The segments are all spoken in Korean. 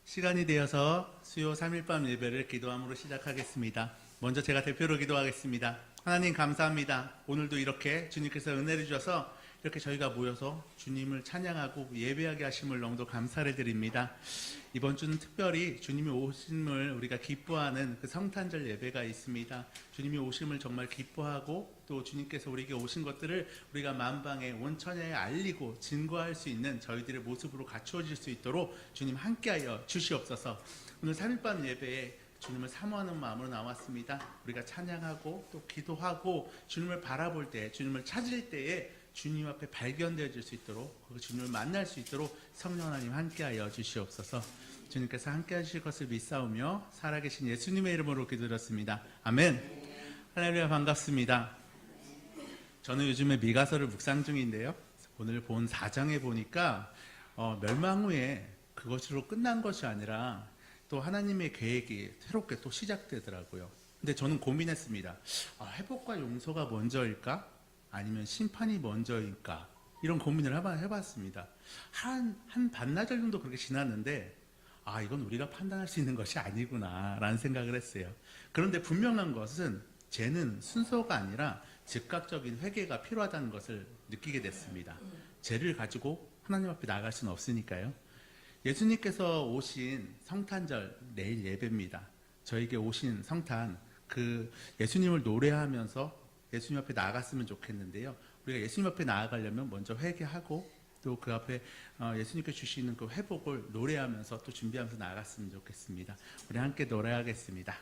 시간이 되어서 수요 3일 밤 예배를 기도함으로 시작하겠습니다. 먼저 제가 대표로 기도하겠습니다. 하나님 감사합니다. 오늘도 이렇게 주님께서 은혜를 주셔서 이렇게 저희가 모여서 주님을 찬양하고 예배하게 하심을 너무도 감사를 드립니다. 이번 주는 특별히 주님이 오심을 우리가 기뻐하는 그 성탄절 예배가 있습니다. 주님이 오심을 정말 기뻐하고 또 주님께서 우리에게 오신 것들을 우리가 만방에 온 천하에 알리고 증거할 수 있는 저희들의 모습으로 갖추어질 수 있도록 주님 함께하여 주시옵소서. 오늘 3일밤 예배에 주님을 사모하는 마음으로 나왔습니다. 우리가 찬양하고 또 기도하고 주님을 바라볼 때, 주님을 찾을 때에 주님 앞에 발견되어질 수 있도록, 그 주님을 만날 수 있도록 성령 하나님 함께하여 주시옵소서. 주님께서 함께하실 것을 믿사오며 살아계신 예수님의 이름으로 기도드렸습니다. 아멘. 할렐루야, 반갑습니다. 저는 요즘에 미가서를 묵상 중인데요, 오늘 본 4장에 보니까 멸망 후에 그것으로 끝난 것이 아니라 또 하나님의 계획이 새롭게 또 시작되더라고요. 근데 저는 고민했습니다. 회복과 용서가 먼저일까? 아니면 심판이 먼저일까? 이런 고민을 해봤습니다. 한 반나절 정도 그렇게 지났는데 이건 우리가 판단할 수 있는 것이 아니구나 라는 생각을 했어요. 그런데 분명한 것은 죄는 순서가 아니라 즉각적인 회개가 필요하다는 것을 느끼게 됐습니다. 죄를 가지고 하나님 앞에 나아갈 수는 없으니까요. 예수님께서 오신 성탄절 내일 예배입니다. 저에게 오신 성탄, 그 예수님을 노래하면서 예수님 앞에 나아갔으면 좋겠는데요. 우리가 예수님 앞에 나아가려면 먼저 회개하고 또 그 앞에 예수님께 주시는 그 회복을 노래하면서 또 준비하면서 나아갔으면 좋겠습니다. 우리 함께 노래하겠습니다.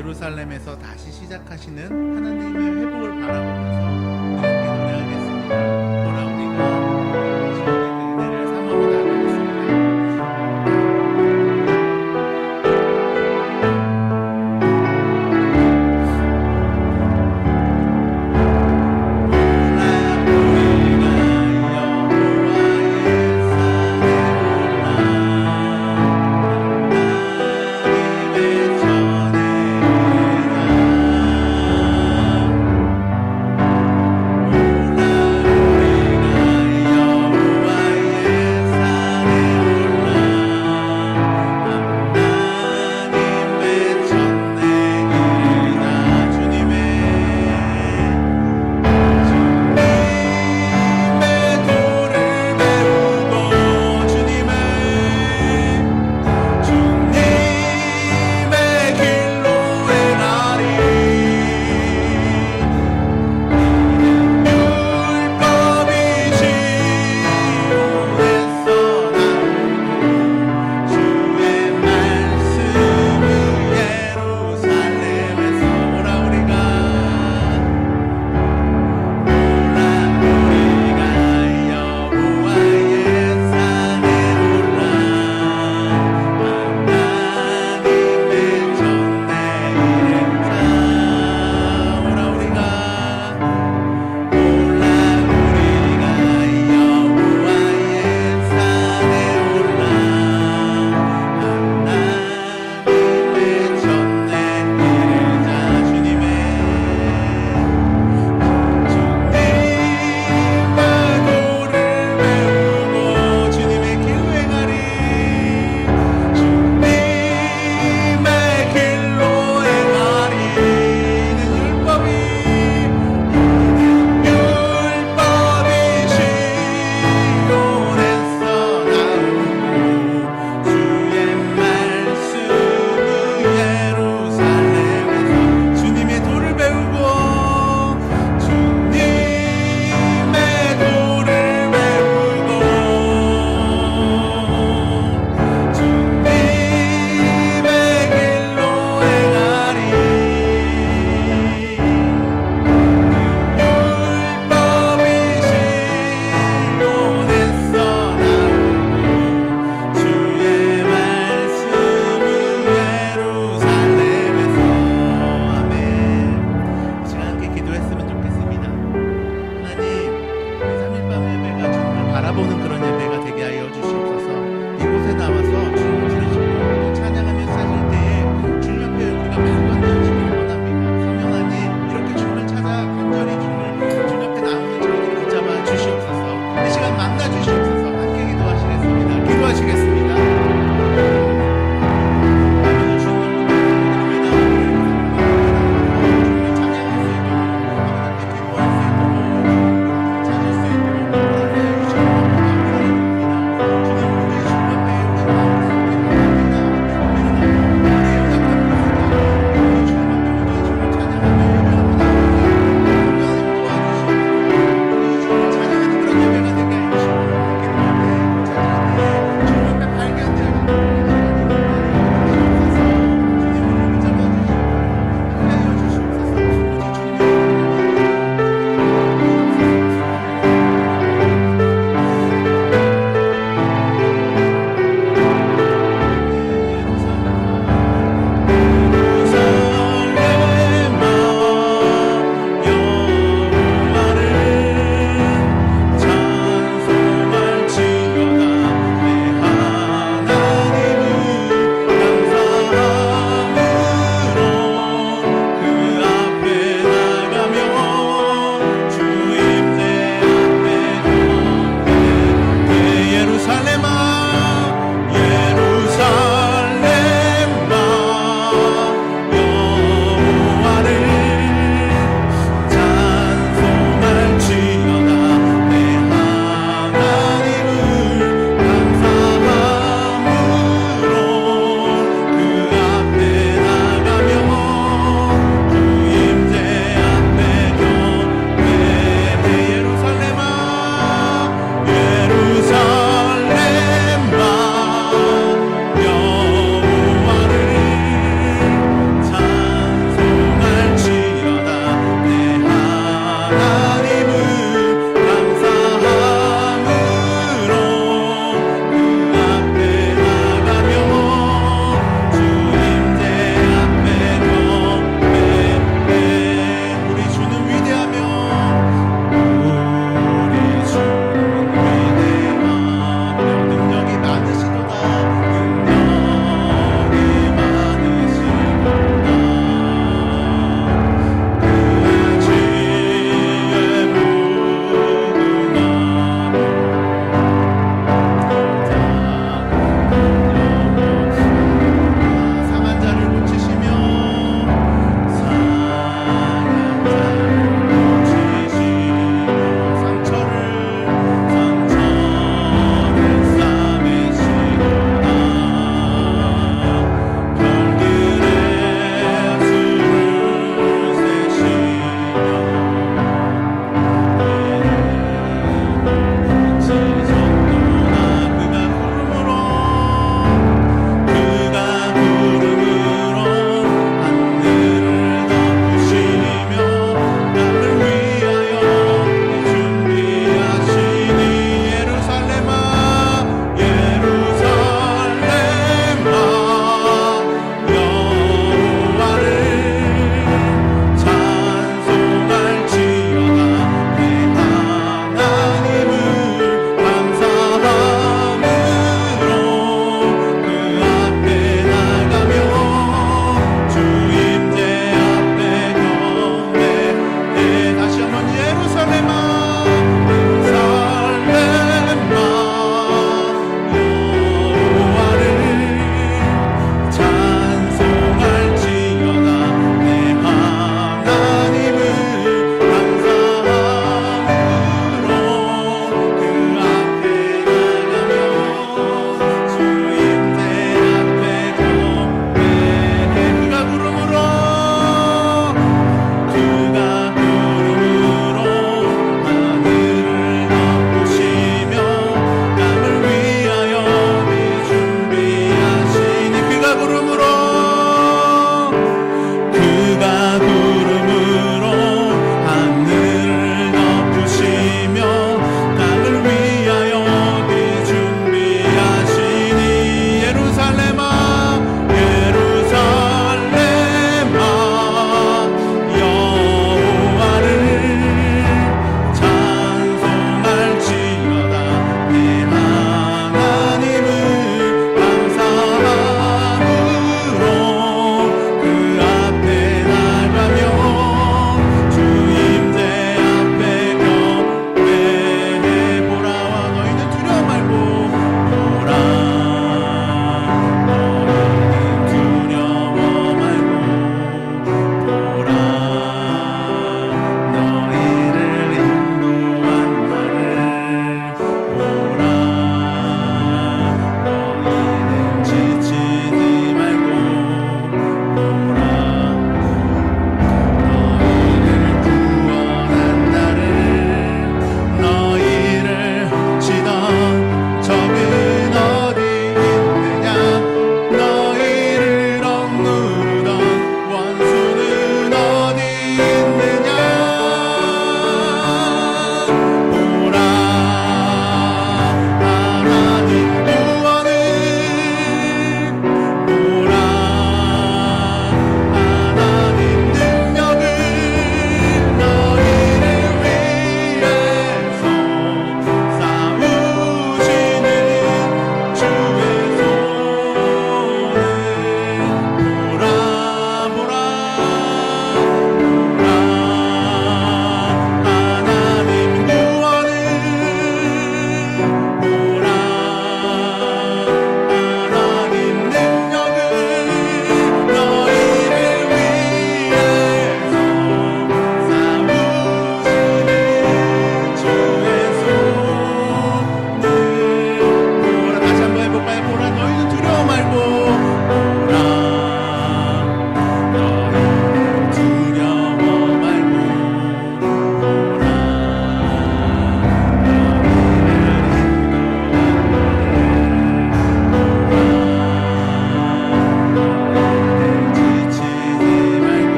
예루살렘에서 다시 시작하시는 하나님의 회복을 바라보면서 이렇게 노래하겠습니다. 보라 우리가 주님의 그 은혜를 삼아보다 하겠습니다.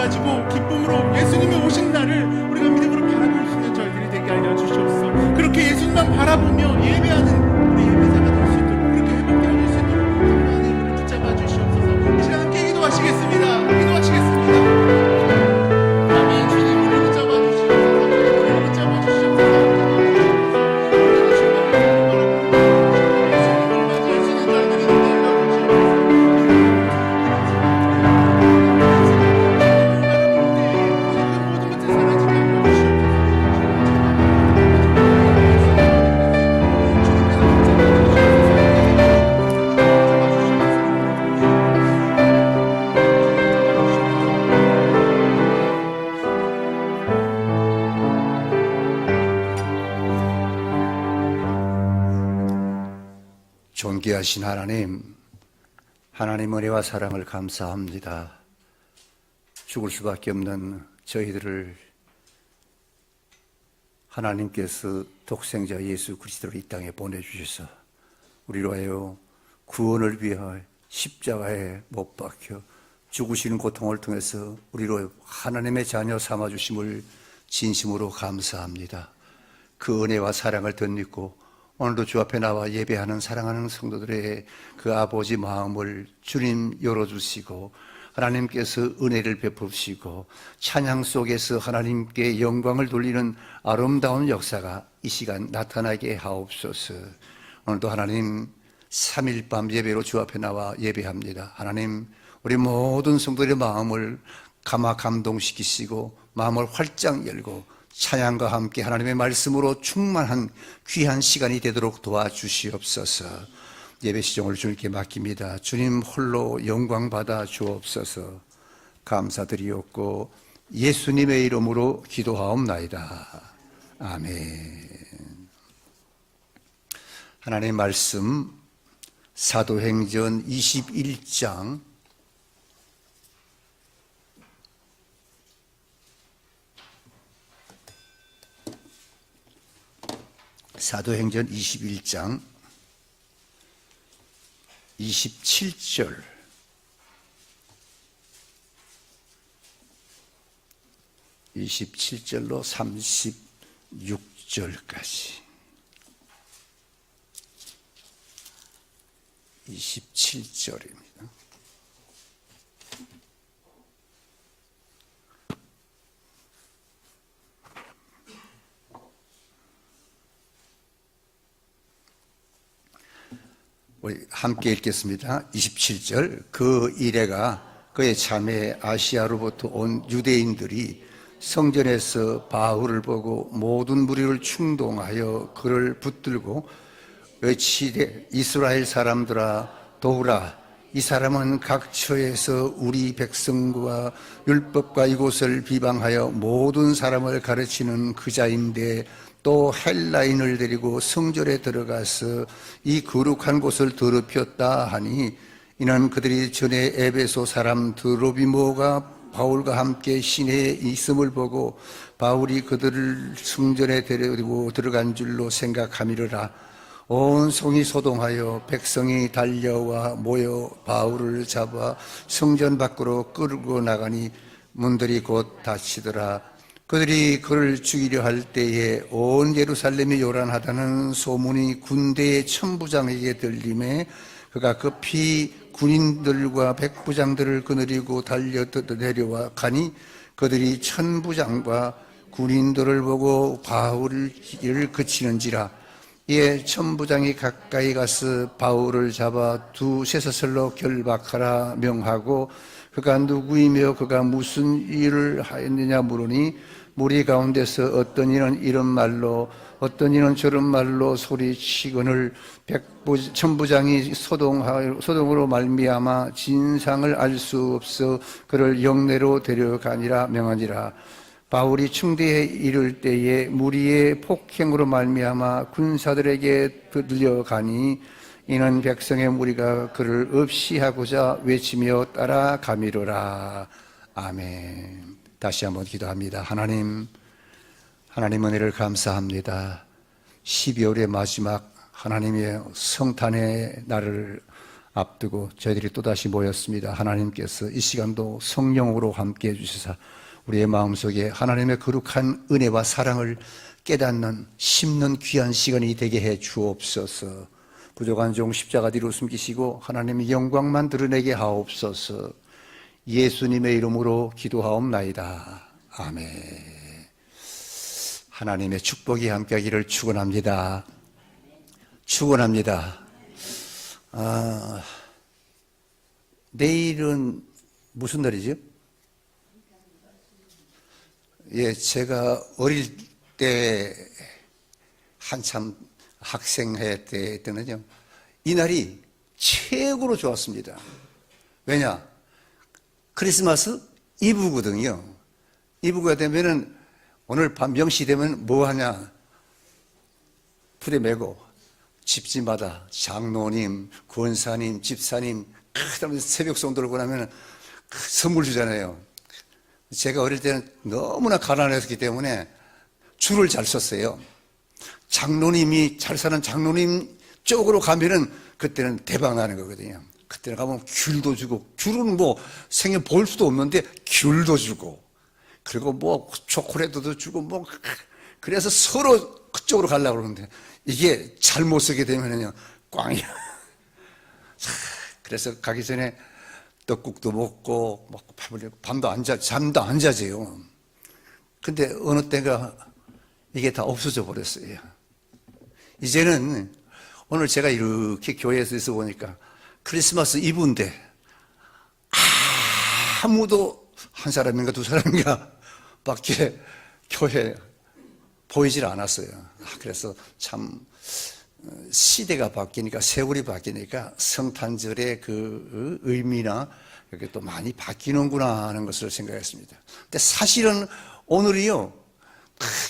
가지고 기쁨으로 예수님이 오신 날을 우리가 믿음으로 바라볼 수 있는 저희들이 되게 하여 주시옵소서. 그렇게 예수님만 바라보며 예배하는 우리 예배자가 될 수 있도록, 그렇게 회복되어 될 수 있도록 하나님 우리 붙잡아 주시옵소서. 이 시간 함께 기도하시겠습니다. 기도하시겠습니다. 아멘. 주님 우리 붙잡아 주시옵소서. 우리 붙잡아 주시옵소서. 존귀하신 하나님, 하나님 은혜와 사랑을 감사합니다. 죽을 수밖에 없는 저희들을 하나님께서 독생자 예수 그리스도를 이 땅에 보내주셔서 우리로 하여 구원을 위하여 십자가에 못 박혀 죽으시는 고통을 통해서 우리로 하나님의 자녀 삼아주심을 진심으로 감사합니다. 그 은혜와 사랑을 덧입고 오늘도 주 앞에 나와 예배하는 사랑하는 성도들의 그 아버지 마음을 주님 열어주시고 하나님께서 은혜를 베푸시고 찬양 속에서 하나님께 영광을 돌리는 아름다운 역사가 이 시간 나타나게 하옵소서. 오늘도 하나님 3일 밤 예배로 주 앞에 나와 예배합니다. 하나님 우리 모든 성도들의 마음을 감동시키시고 마음을 활짝 열고 찬양과 함께 하나님의 말씀으로 충만한 귀한 시간이 되도록 도와주시옵소서. 예배 시종을 주님께 맡깁니다. 주님 홀로 영광 받아 주옵소서. 감사드리옵고 예수님의 이름으로 기도하옵나이다. 아멘. 하나님의 말씀 사도행전 21장 사도행전 21장 27절 27절로 36절까지 27절입니다. 우리 함께 읽겠습니다. 27절. 그 이래가 그의 자매 아시아로부터 온 유대인들이 성전에서 바울을 보고 모든 무리를 충동하여 그를 붙들고 외치되 이스라엘 사람들아 도우라. 이 사람은 각처에서 우리 백성과 율법과 이곳을 비방하여 모든 사람을 가르치는 그자인데 또 헬라인을 데리고 성전에 들어가서 이 거룩한 곳을 더럽혔다 하니 이는 그들이 전에 에베소 사람 드로비모가 바울과 함께 시내에 있음을 보고 바울이 그들을 성전에 데리고 들어간 줄로 생각함이로라. 온 성이 소동하여 백성이 달려와 모여 바울을 잡아 성전 밖으로 끌고 나가니 문들이 곧 닫히더라. 그들이 그를 죽이려 할 때에 온 예루살렘이 요란하다는 소문이 군대의 천부장에게 들림에 그가 급히 군인들과 백부장들을 거느리고 달려 내려와 가니 그들이 천부장과 군인들을 보고 바울을 그치는지라. 이에 천부장이 가까이 가서 바울을 잡아 두 쇠사슬로 결박하라 명하고 그가 누구이며 그가 무슨 일을 하였느냐 물으니 무리 가운데서 어떤 이는 이런 말로 어떤 이는 저런 말로 소리치거늘 천부장이 소동으로 말미암아 진상을 알 수 없어 그를 영내로 데려가니라 명하니라. 바울이 충대에 이를 때에 무리의 폭행으로 말미암아 군사들에게 들려가니 이는 백성의 무리가 그를 없이하고자 외치며 따라가미로라. 아멘. 다시 한번 기도합니다. 하나님 은혜를 감사합니다. 12월의 마지막 하나님의 성탄의 날을 앞두고 저희들이 또다시 모였습니다. 하나님께서 이 시간도 성령으로 함께해 주시사 우리의 마음속에 하나님의 거룩한 은혜와 사랑을 깨닫는 심는 귀한 시간이 되게 해 주옵소서. 부족한 종 십자가 뒤로 숨기시고 하나님의 영광만 드러내게 하옵소서. 예수님의 이름으로 기도하옵나이다. 아멘. 하나님의 축복이 함께하기를 축원합니다. 축원합니다. 내일은 무슨 날이죠? 예, 제가 어릴 때 한참 학생회 때는요, 이 날이 최고로 좋았습니다. 왜냐? 크리스마스 이브거든요. 이브가 되면은 오늘 밤 0시 되면 뭐 하냐? 풀에 메고 집집마다 장로님, 권사님, 집사님, 그다음에 새벽송 들고 나면 선물 주잖아요. 제가 어릴 때는 너무나 가난했기 때문에 줄을 잘 섰어요. 장로님이 잘 사는 장로님 쪽으로 가면은 그때는 대박 나는 거거든요. 그때는 가면 귤도 주고, 귤은 뭐 생애 볼 수도 없는데 귤도 주고, 그리고 뭐 초콜릿도 주고, 뭐 그래서 서로 그쪽으로 가려고 그러는데 이게 잘못 쓰게 되면은요 꽝이야. 그래서 가기 전에 떡국도 먹고 밤도 안 자, 잠도 안 자지요. 근데 어느 때가 이게 다 없어져 버렸어요. 이제는 오늘 제가 이렇게 교회에서 있어 보니까 크리스마스 이브인데 아무도 한 사람인가 두 사람인가 밖에 교회에 보이질 않았어요. 그래서 참 시대가 바뀌니까, 세월이 바뀌니까 성탄절의 그 의미나 이렇게 또 많이 바뀌는구나 하는 것을 생각했습니다. 근데 사실은 오늘이요,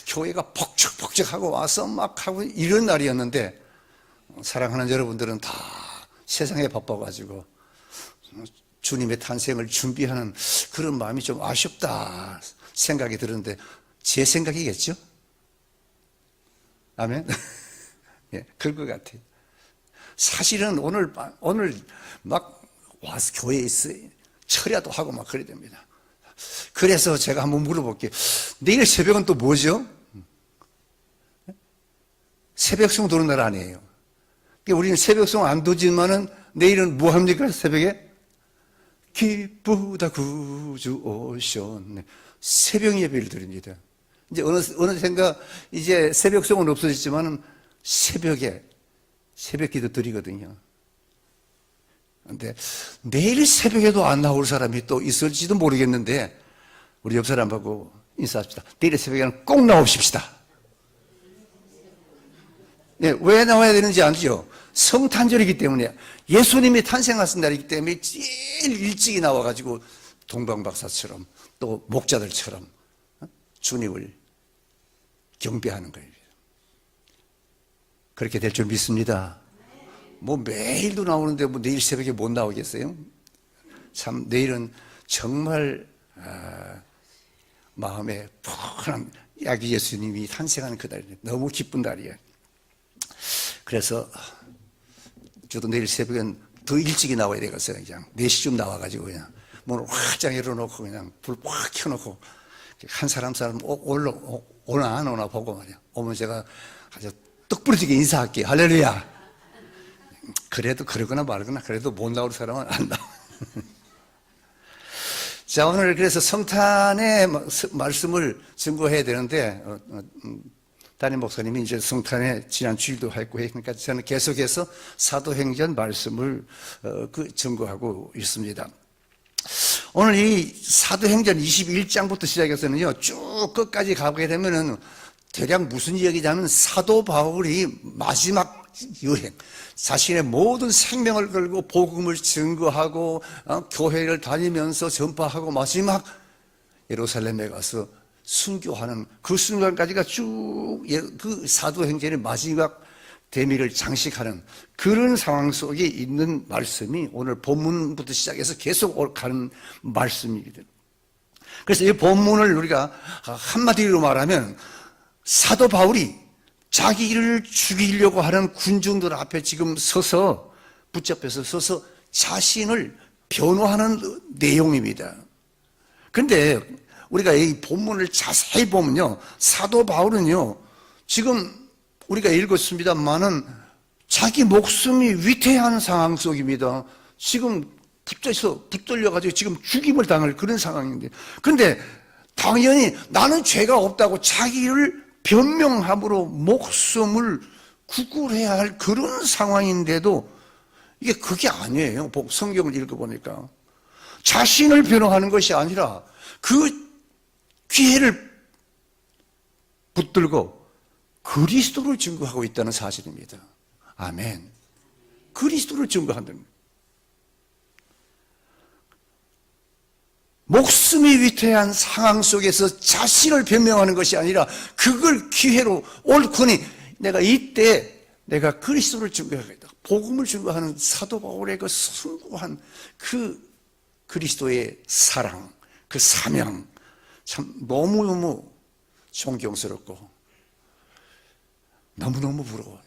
교회가 벅적벅적하고 와서 막 하고 이런 날이었는데, 사랑하는 여러분들은 다 세상에 바빠가지고 주님의 탄생을 준비하는 그런 마음이 좀 아쉽다 생각이 드는데, 제 생각이겠죠? 아멘? 예, 그럴 것 같아요. 사실은 오늘 막 와서 교회에 있어요. 철야도 하고 막 그래야 됩니다. 그래서 제가 한번 물어볼게요. 내일 새벽은 또 뭐죠? 새벽송 도는 날 아니에요. 우리는 새벽송 안 도지만은 내일은 뭐 합니까? 새벽에? 기쁘다 구주 오셨네. 새벽 예배를 드립니다. 이제 어느샌가 이제 새벽송은 없어졌지만은 새벽에 새벽 기도 드리거든요. 근데 내일 새벽에도 안 나올 사람이 또 있을지도 모르겠는데 우리 옆 사람하고 인사합시다. 내일 새벽에는 꼭 나오십시다. 네, 왜 나와야 되는지 알죠? 성탄절이기 때문에, 예수님이 탄생하신 날이기 때문에 제일 일찍이 나와가지고 동방박사처럼 또 목자들처럼 주님을 경배하는 거예요. 그렇게 될 줄 믿습니다. 뭐 매일도 나오는데 뭐 내일 새벽에 못 나오겠어요? 참 내일은 정말 마음에 푸근한 아기 예수님이 탄생하는 그 날이에요. 너무 기쁜 날이에요. 그래서 저도 내일 새벽엔 더 일찍이 나와야 되겠어요. 그냥 4시쯤 나와가지고 그냥 문을 확장 열어놓고 그냥 불 확 켜놓고 한 사람 오나 안 오나 보고 말이야. 오면 제가 아주 떡부러지게 인사할게요. 할렐루야. 그래도 그러거나 말거나 그래도 못 나올 사람은 안 나와. 자, 오늘 그래서 성탄의 말씀을 증거해야 되는데 담임 목사님이 이제 성탄에 지난 주일도 했고 그러니까 저는 계속해서 사도행전 말씀을 증거하고 있습니다. 오늘 이 사도행전 21장부터 시작해서는요, 쭉 끝까지 가게 되면은 대략 무슨 이야기냐면 사도 바울이 마지막 여행, 자신의 모든 생명을 걸고 복음을 증거하고 교회를 다니면서 전파하고 마지막 예루살렘에 가서 순교하는 그 순간까지가 쭉 그 사도행전의 마지막 대미를 장식하는 그런 상황 속에 있는 말씀이 오늘 본문부터 시작해서 계속 가는 말씀입니다. 그래서 이 본문을 우리가 한마디로 말하면 사도 바울이 자기를 죽이려고 하는 군중들 앞에 지금 서서 붙잡혀서 서서 자신을 변호하는 내용입니다. 그런데 우리가 이 본문을 자세히 보면요, 사도 바울은요, 지금 우리가 읽었습니다만은 자기 목숨이 위태한 상황 속입니다. 지금 붙들려가지고 지금 죽임을 당할 그런 상황인데, 근데 당연히 나는 죄가 없다고 자기를 변명함으로 목숨을 구걸해야 할 그런 상황인데도 이게 그게 아니에요. 성경을 읽어보니까 자신을 변호하는 것이 아니라 그 기회를 붙들고 그리스도를 증거하고 있다는 사실입니다. 아멘. 그리스도를 증거한다는 거예요. 목숨이 위태한 상황 속에서 자신을 변명하는 것이 아니라 그걸 기회로 옳거니 내가 이때 내가 그리스도를 증거하겠다. 복음을 증거하는 사도 바울의 그 숭고한 그 그리스도의 사랑, 그 사명, 참 너무너무 존경스럽고 너무너무 부러워요.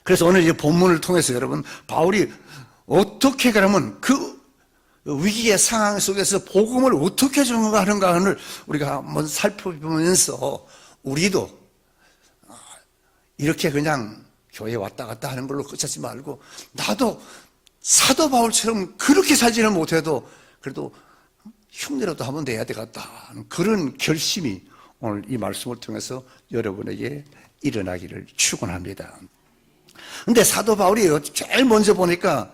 그래서 오늘 이 본문을 통해서 여러분, 바울이 어떻게 그러면 그 위기의 상황 속에서 복음을 어떻게 증거하는가를 우리가 한번 살펴보면서 우리도 이렇게 그냥 교회 왔다 갔다 하는 걸로 끝하지 말고 나도 사도 바울처럼 그렇게 살지는 못해도 그래도 흉내라도 한번 내야 되겠다 하는 그런 결심이 오늘 이 말씀을 통해서 여러분에게 일어나기를 축원합니다. 근데 사도 바울이 제일 먼저 보니까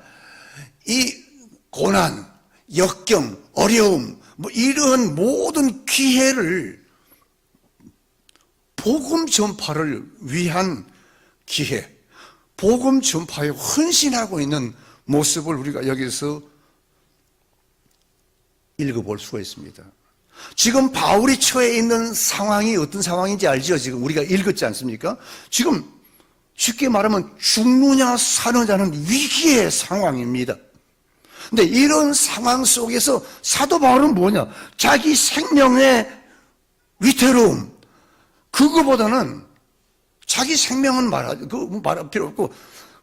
이 고난, 역경, 어려움, 뭐 이런 모든 기회를 복음 전파를 위한 기회, 복음 전파에 헌신하고 있는 모습을 우리가 여기서 읽어볼 수가 있습니다. 지금 바울이 처해 있는 상황이 어떤 상황인지 알죠? 지금 우리가 읽었지 않습니까? 지금 쉽게 말하면 죽느냐 사느냐는 위기의 상황입니다. 근데 이런 상황 속에서 사도 바울은 뭐냐? 자기 생명의 위태로움, 그거보다는 자기 생명은 말할 필요 없고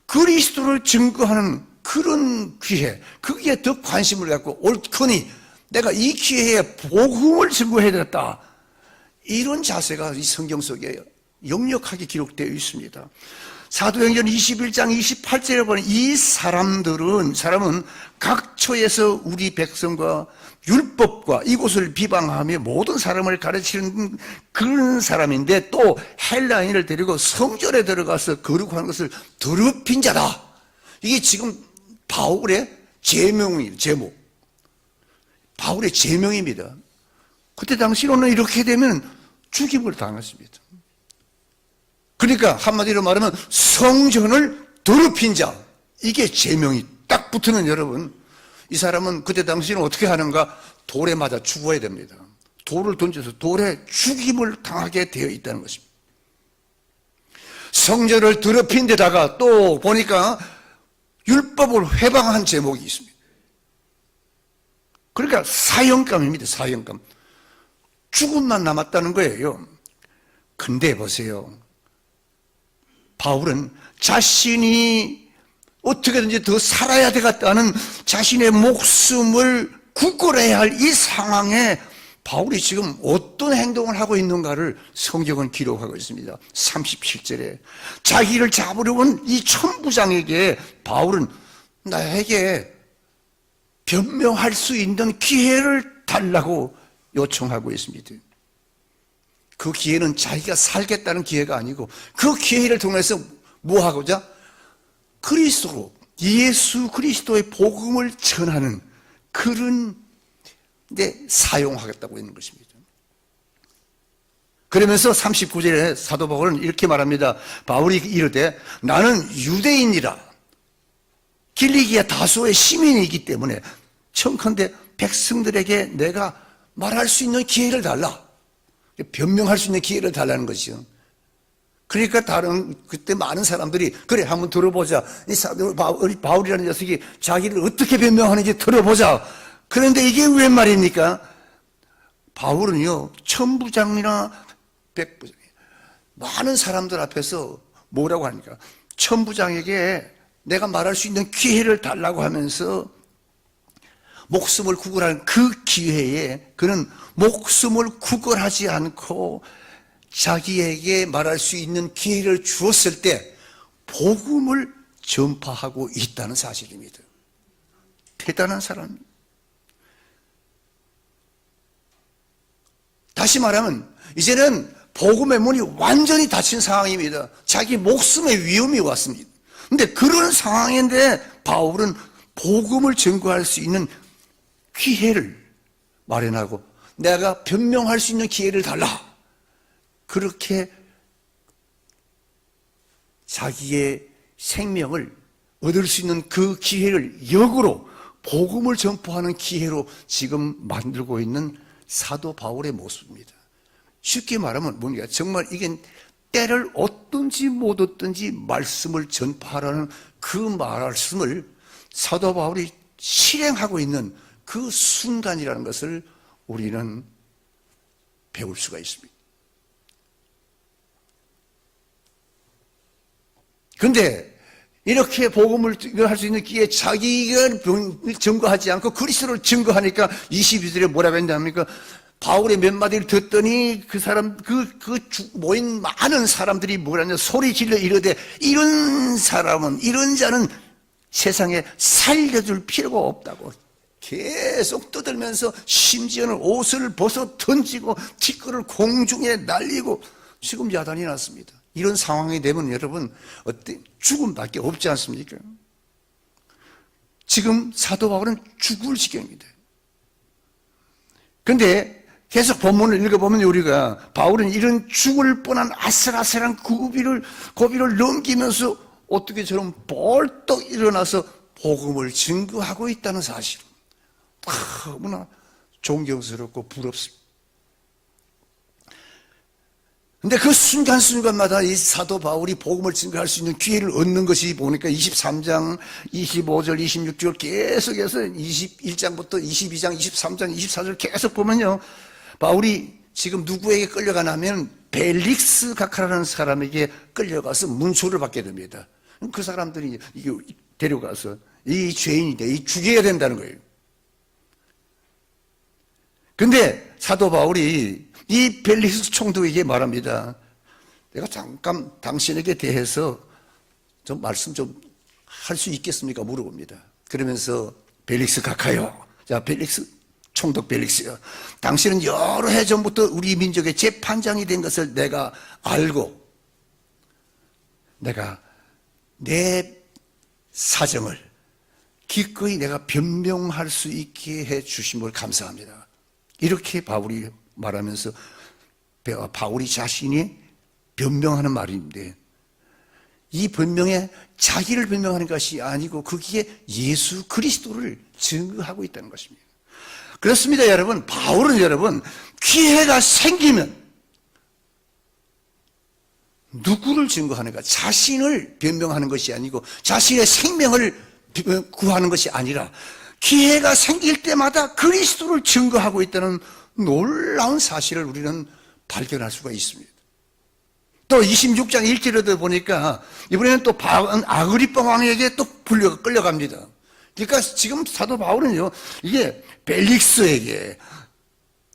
그리스도를 증거하는 그런 기회, 그게 더 관심을 갖고 옳거니 내가 이 기회에 복음을 증거해야 되겠다. 이런 자세가 이 성경 속에 역력하게 기록되어 있습니다. 사도행전 21장 28절에 보면 이 사람은 각처에서 우리 백성과 율법과 이곳을 비방하며 모든 사람을 가르치는 그런 사람인데 또 헬라인을 데리고 성전에 들어가서 거룩한 것을 더럽힌 자다. 이게 지금 바울의 제명입니다. 제목. 바울의 제명입니다. 그때 당시로는 이렇게 되면 죽임을 당했습니다. 그러니까 한마디로 말하면 성전을 더럽힌 자, 이게 제명이 딱 붙는 여러분, 이 사람은 그때 당시에는 어떻게 하는가? 돌에 맞아 죽어야 됩니다. 돌을 던져서 돌에 죽임을 당하게 되어 있다는 것입니다. 성전을 더럽힌 데다가 또 보니까 율법을 회방한 제목이 있습니다. 그러니까 사형감입니다. 사형감. 죽음만 남았다는 거예요. 근데 보세요. 바울은 자신이 어떻게든지 더 살아야 되겠다는 자신의 목숨을 굳건해야 할 이 상황에 바울이 지금 어떤 행동을 하고 있는가를 성경은 기록하고 있습니다. 37절에 자기를 잡으려 온 이 천부장에게 바울은 나에게 변명할 수 있는 기회를 달라고 요청하고 있습니다. 그 기회는 자기가 살겠다는 기회가 아니고 그 기회를 통해서 뭐 하고자? 그리스도로 예수 그리스도의 복음을 전하는 그런 데 사용하겠다고 있는 것입니다. 그러면서 39절에 사도 바울은 이렇게 말합니다. 바울이 이르되 나는 유대인이라 길리기아 다소의 시민이기 때문에 청컨대 백성들에게 내가 말할 수 있는 기회를 달라. 변명할 수 있는 기회를 달라는 것이요. 그러니까 그때 많은 사람들이 그래 한번 들어보자. 이 바울이라는 녀석이 자기를 어떻게 변명하는지 들어보자. 그런데 이게 웬 말입니까? 바울은요 천부장이나 백부장 많은 사람들 앞에서 뭐라고 하니까 천부장에게 내가 말할 수 있는 기회를 달라고 하면서 목숨을 구걸하는 그 기회에 그는 목숨을 구걸하지 않고 자기에게 말할 수 있는 기회를 주었을 때 복음을 전파하고 있다는 사실입니다. 대단한 사람입니다. 다시 말하면 이제는 복음의 문이 완전히 닫힌 상황입니다. 자기 목숨의 위험이 왔습니다. 그런데 그런 상황인데 바울은 복음을 전거할 수 있는 기회를 마련하고 내가 변명할 수 있는 기회를 달라. 그렇게 자기의 생명을 얻을 수 있는 그 기회를 역으로 복음을 전포하는 기회로 지금 만들고 있는 사도 바울의 모습입니다. 쉽게 말하면 뭡니까? 정말 이게 때를 얻든지 못 얻든지 말씀을 전파하라는 그 말씀을 사도 바울이 실행하고 있는 그 순간이라는 것을 우리는 배울 수가 있습니다. 그런데 이렇게 복음을 할 수 있는 기회에 자기가 증거하지 않고 그리스도를 증거하니까 22절에 뭐라고 했냐니까 바울의 몇 마디를 듣더니 그 사람 모인 많은 사람들이 뭐라냐 소리 질러 이르되 이런 사람은 이런 자는 세상에 살려줄 필요가 없다고 계속 떠들면서 심지어는 옷을 벗어 던지고 티끌을 공중에 날리고 지금 야단이 났습니다. 이런 상황이 되면 여러분 어때? 죽음밖에 없지 않습니까? 지금 사도 바울은 죽을 지경입니다. 그런데 계속 본문을 읽어보면 우리가 바울은 이런 죽을 뻔한 아슬아슬한 고비를 넘기면서 어떻게 저런 벌떡 일어나서 복음을 증거하고 있다는 사실 너무나 존경스럽고 부럽습니다. 근데 그 순간순간마다 이 사도 바울이 복음을 증거할 수 있는 기회를 얻는 것이 보니까 23장, 25절, 26절 계속해서 21장부터 22장, 23장, 24절 계속 보면요. 바울이 지금 누구에게 끌려가냐면 벨릭스 가카라는 사람에게 끌려가서 문초를 받게 됩니다. 그 사람들이 데려가서 이 죄인인데 이 죽여야 된다는 거예요. 근데 사도 바울이 이 벨릭스 총독에게 말합니다. 내가 잠깐 당신에게 대해서 좀 말씀 좀 할 수 있겠습니까? 물어봅니다. 그러면서 벨릭스 가카요. 자, 벨릭스 총독 벨릭스요. 당신은 여러 해 전부터 우리 민족의 재판장이 된 것을 내가 알고 내가 내 사정을 기꺼이 내가 변명할 수 있게 해 주심을 감사합니다. 이렇게 바울이 말하면서 바울이 자신이 변명하는 말인데 이 변명에 자기를 변명하는 것이 아니고 거기에 예수 그리스도를 증거하고 있다는 것입니다. 그렇습니다, 여러분. 바울은 여러분 기회가 생기면 누구를 증거하는가? 자신을 변명하는 것이 아니고 자신의 생명을 구하는 것이 아니라 기회가 생길 때마다 그리스도를 증거하고 있다는 놀라운 사실을 우리는 발견할 수가 있습니다. 또 26장 1절에도 보니까 이번에는 또 아그리빠 왕에게 또 끌려갑니다. 그러니까 지금 사도 바울은요, 이게 벨릭스에게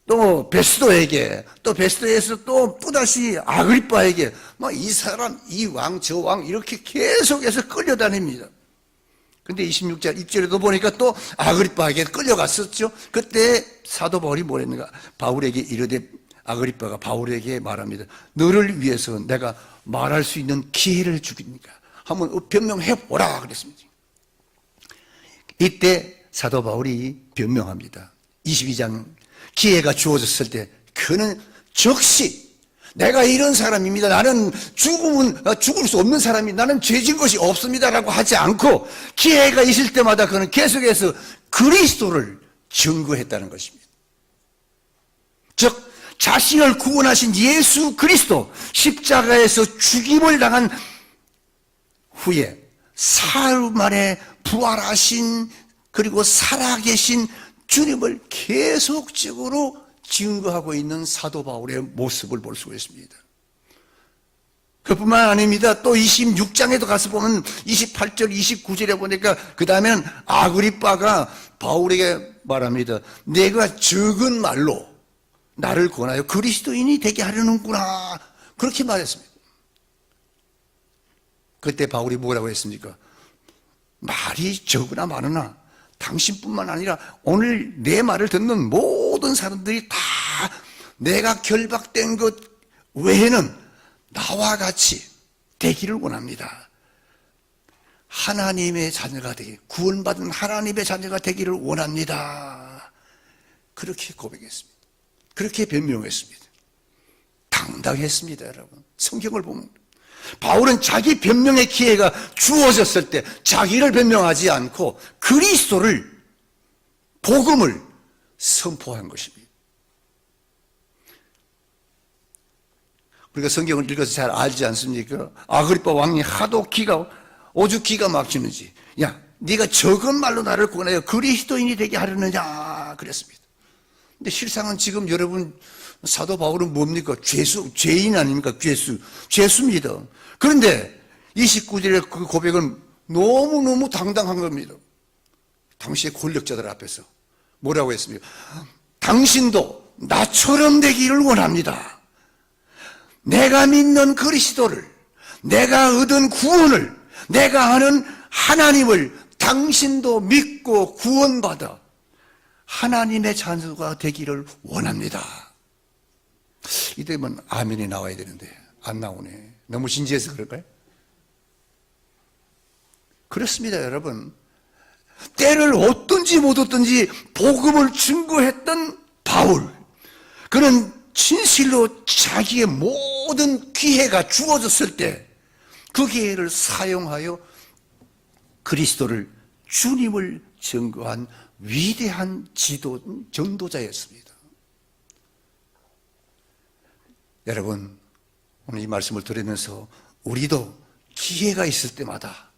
또 베스도에게 또 베스도에서 또다시 아그리빠에게 막 이 사람, 이 왕, 저 왕 이렇게 계속해서 끌려다닙니다. 근데 26절 1절에도 보니까 또 아그리빠에게 끌려갔었죠. 그때 사도 바울이 뭐랬는가? 바울에게 이르되 아그리빠가 바울에게 말합니다. 너를 위해서 내가 말할 수 있는 기회를 주니까 한번 변명해보라 그랬습니다. 이때 사도 바울이 변명합니다. 22장 기회가 주어졌을 때 그는 즉시 내가 이런 사람입니다. 나는 죽을 수 없는 사람이 나는 죄진 것이 없습니다라고 하지 않고 기회가 있을 때마다 그는 계속해서 그리스도를 증거했다는 것입니다. 즉 자신을 구원하신 예수 그리스도 십자가에서 죽임을 당한 후에 사흘 만에 부활하신 그리고 살아계신 주님을 계속적으로 증거하고 있는 사도 바울의 모습을 볼 수가 있습니다. 그뿐만 아닙니다. 또 26장에도 가서 보면 28절, 29절에 보니까 그 다음에는 아그리빠가 바울에게 말합니다. 내가 적은 말로 나를 권하여 그리스도인이 되게 하려는구나. 그렇게 말했습니다. 그때 바울이 뭐라고 했습니까? 말이 적으나 많으나 당신뿐만 아니라 오늘 내 말을 듣는 모든 사람들이 다 내가 결박된 것 외에는 나와 같이 되기를 원합니다. 하나님의 자녀가 되기, 구원받은 하나님의 자녀가 되기를 원합니다. 그렇게 고백했습니다. 그렇게 변명했습니다. 당당했습니다, 여러분. 성경을 보면 바울은 자기 변명의 기회가 주어졌을 때 자기를 변명하지 않고 그리스도를, 복음을 선포한 것입니다. 우리가 성경을 읽어서 잘 알지 않습니까? 아그리빠 왕이 하도 오죽 기가 막히는지, 야, 네가 적은 말로 나를 권하여 그리스도인이 되게 하려느냐 그랬습니다. 근데 실상은 지금 여러분, 사도 바울은 뭡니까? 죄인 아닙니까? 죄수입니다. 그런데 29절의 그 고백은 너무너무 당당한 겁니다. 당시의 권력자들 앞에서 뭐라고 했습니까? 당신도 나처럼 되기를 원합니다. 내가 믿는 그리스도를, 내가 얻은 구원을, 내가 아는 하나님을 당신도 믿고 구원받아 하나님의 자녀가 되기를 원합니다. 이때면 아멘이 나와야 되는데 안 나오네. 너무 진지해서 그럴까요? 그렇습니다, 여러분. 때를 얻든지 못 얻든지 복음을 증거했던 바울, 그는 진실로 자기의 모든 기회가 주어졌을 때 그 기회를 사용하여 그리스도를, 주님을 증거한 위대한 전도자였습니다. 여러분, 오늘 이 말씀을 들으면서 우리도 기회가 있을 때마다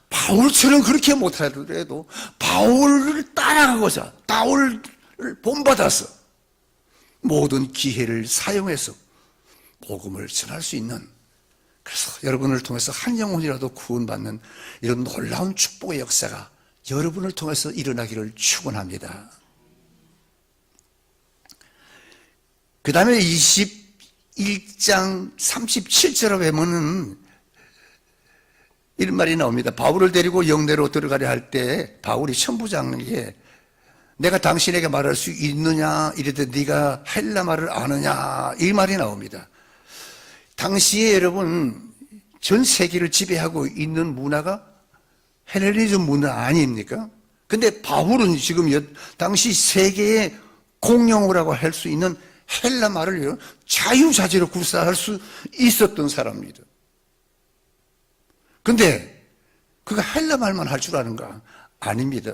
바울처럼 그렇게 못하더라도 바울을 따라가고자, 바울을 본받아서 모든 기회를 사용해서 복음을 전할 수 있는, 그래서 여러분을 통해서 한 영혼이라도 구원받는 이런 놀라운 축복의 역사가 여러분을 통해서 일어나기를 축원합니다. 그 다음에 21장 37절에 보면은 이런 말이 나옵니다. 바울을 데리고 영내로 들어가려 할 때 바울이 천부장에게 내가 당신에게 말할 수 있느냐 이랬더니 네가 헬라 말을 아느냐, 이 말이 나옵니다. 당시에 여러분 전 세계를 지배하고 있는 문화가 헬레니즘 문화 아닙니까? 근데 바울은 지금 당시 세계의 공용어라고 할 수 있는 헬라 말을 자유자재로 구사할 수 있었던 사람입니다. 근데 그가 헬라 말만 할 줄 아는가? 아닙니다.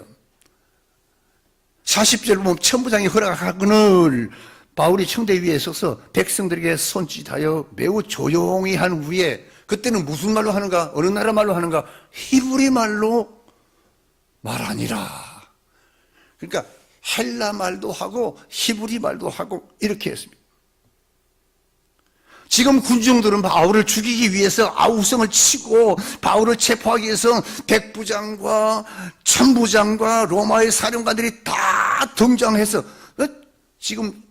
40절 보면 천부장이 허락하거늘 바울이 청대 위에 서서 백성들에게 손짓하여 매우 조용히 한 후에, 그때는 무슨 말로 하는가? 어느 나라 말로 하는가? 히브리 말로 말하니라. 그러니까 헬라 말도 하고 히브리 말도 하고 이렇게 했습니다. 지금 군중들은 바울을 죽이기 위해서 아우성을 치고 바울을 체포하기 위해서 백부장과 천부장과 로마의 사령관들이 다 등장해서 지금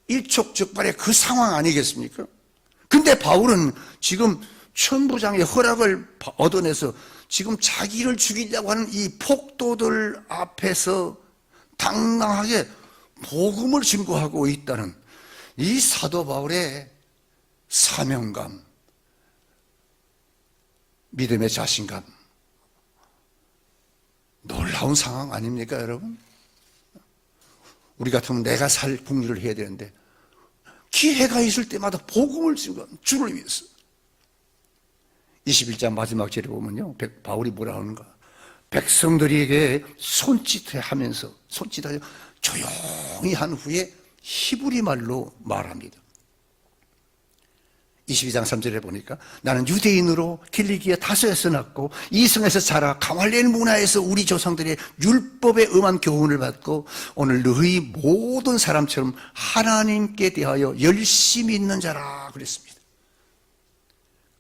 일촉즉발의 그 상황 아니겠습니까? 근데 바울은 지금 천부장의 허락을 얻어내서 지금 자기를 죽이려고 하는 이 폭도들 앞에서 당당하게 복음을 증거하고 있다는 이 사도 바울의 사명감, 믿음의 자신감, 놀라운 상황 아닙니까, 여러분? 우리 같으면 내가 살 국리를 해야 되는데 기회가 있을 때마다 복음을 증거하는 주를 위해서. 21장 마지막 절에 보면요, 바울이 뭐라 하는가? 백성들에게 손짓하여 조용히 한 후에 히브리 말로 말합니다. 22장 3절에 보니까 나는 유대인으로 길리기아 다소에서 났고 이성에서 자라 가말리엘 문화에서 우리 조상들의 율법에 음한 교훈을 받고 오늘 너희 모든 사람처럼 하나님께 대하여 열심히 있는 자라 그랬습니다.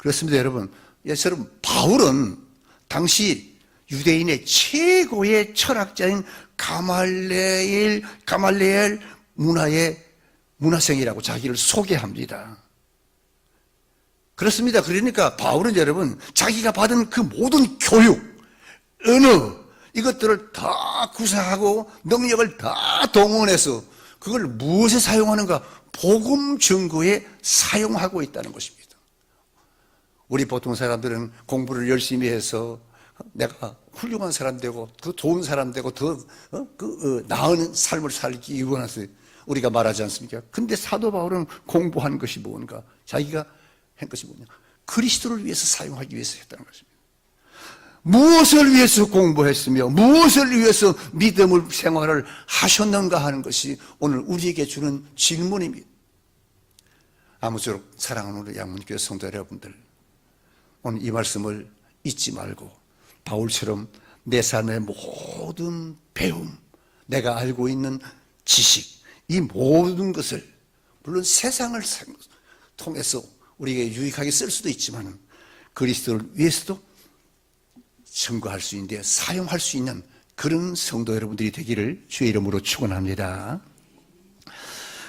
그렇습니다, 여러분. 여러분, 바울은 당시 유대인의 최고의 철학자인 가말레엘 문화의 문화생이라고 자기를 소개합니다. 그렇습니다. 그러니까 바울은 여러분, 자기가 받은 그 모든 교육, 언어, 이것들을 다 구사하고 능력을 다 동원해서 그걸 무엇에 사용하는가? 복음 증거에 사용하고 있다는 것입니다. 우리 보통 사람들은 공부를 열심히 해서 내가 훌륭한 사람 되고 더 좋은 사람 되고 더 나은 삶을 살기 원해서 우리가 말하지 않습니까? 근데 사도 바울은 공부한 것이 뭔가? 자기가 한 것이 뭐냐? 그리스도를 위해서 사용하기 위해서 했다는 것입니다. 무엇을 위해서 공부했으며 무엇을 위해서 믿음을 생활을 하셨는가 하는 것이 오늘 우리에게 주는 질문입니다. 아무쪼록 사랑하는 우리 양문교회 성도 여러분들, 오늘 이 말씀을 잊지 말고 바울처럼 내 삶의 모든 배움, 내가 알고 있는 지식, 이 모든 것을 물론 세상을 통해서 우리에게 유익하게 쓸 수도 있지만 그리스도를 위해서도 증거할 수 있는데 사용할 수 있는 그런 성도 여러분들이 되기를 주의 이름으로 축원합니다.